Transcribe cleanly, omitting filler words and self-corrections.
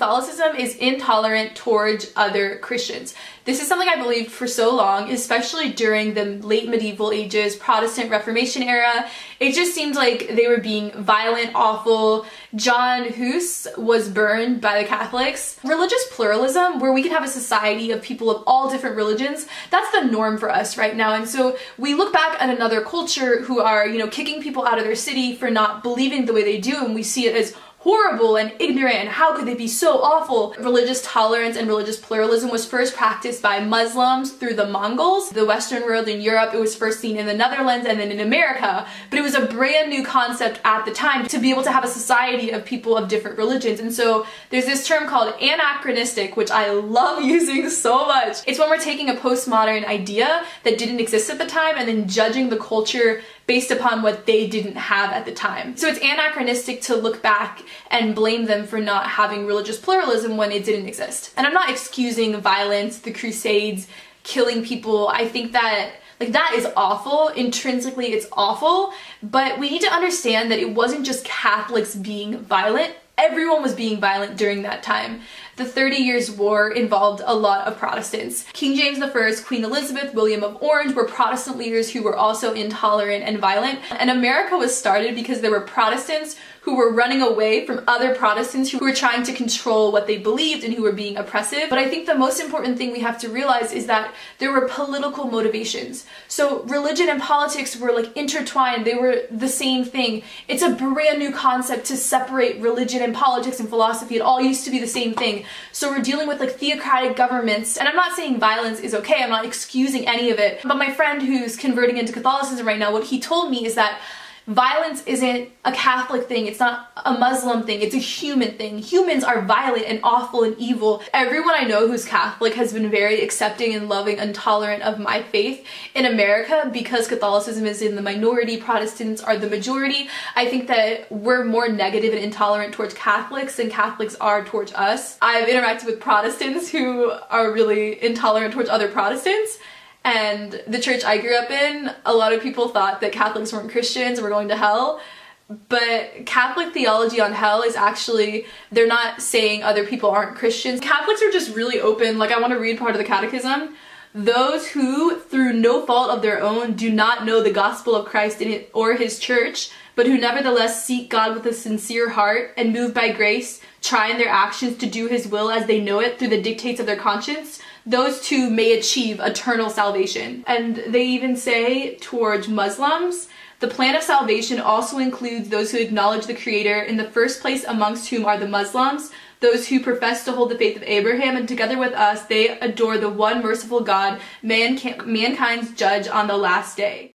Catholicism is intolerant towards other Christians. This is something I believed for so long, especially during the late medieval ages, Protestant Reformation era. It just seemed like they were being violent, awful. John Hus was burned by the Catholics. Religious pluralism, where we can have a society of people of all different religions, that's the norm for us right now. And so we look back at another culture who are, kicking people out of their city for not believing the way they do, and we see it as horrible and ignorant, and how could they be so awful? Religious tolerance and religious pluralism was first practiced by Muslims through the Mongols. The Western world in Europe, it was first seen in the Netherlands and then in America, but it was a brand new concept at the time to be able to have a society of people of different religions. And so there's this term called anachronistic, which I love using so much. It's when we're taking a postmodern idea that didn't exist at the time and then judging the culture based upon what they didn't have at the time. So it's anachronistic to look back and blame them for not having religious pluralism when it didn't exist. And I'm not excusing violence, the Crusades, killing people. I think that that is awful. Intrinsically, it's awful. But we need to understand that it wasn't just Catholics being violent. Everyone was being violent during that time. The 30 Years' War involved a lot of Protestants. King James I, Queen Elizabeth, William of Orange were Protestant leaders who were also intolerant and violent. And America was started because there were Protestants who were running away from other Protestants who were trying to control what they believed and who were being oppressive. But I think the most important thing we have to realize is that there were political motivations. So religion and politics were intertwined. They were the same thing. It's a brand new concept to separate religion and politics and philosophy. It all used to be the same thing. So we're dealing with theocratic governments. And I'm not saying violence is okay. I'm not excusing any of it. But my friend who's converting into Catholicism right now, what he told me is that violence isn't a Catholic thing, it's not a Muslim thing, it's a human thing. Humans are violent and awful and evil. Everyone I know who's Catholic has been very accepting and loving and tolerant of my faith. In America, because Catholicism is in the minority, Protestants are the majority, I think that we're more negative and intolerant towards Catholics than Catholics are towards us. I've interacted with Protestants who are really intolerant towards other Protestants. And the church I grew up in, a lot of people thought that Catholics weren't Christians and were going to hell. But Catholic theology on hell is actually, they're not saying other people aren't Christians. Catholics are just really open. I want to read part of the catechism. Those who, through no fault of their own, do not know the gospel of Christ or his church, but who nevertheless seek God with a sincere heart and moved by grace, try in their actions to do his will as they know it through the dictates of their conscience, those two may achieve eternal salvation. And they even say towards Muslims, the plan of salvation also includes those who acknowledge the Creator, in the first place amongst whom are the Muslims, those who profess to hold the faith of Abraham, and together with us they adore the one merciful God, mankind's judge on the last day.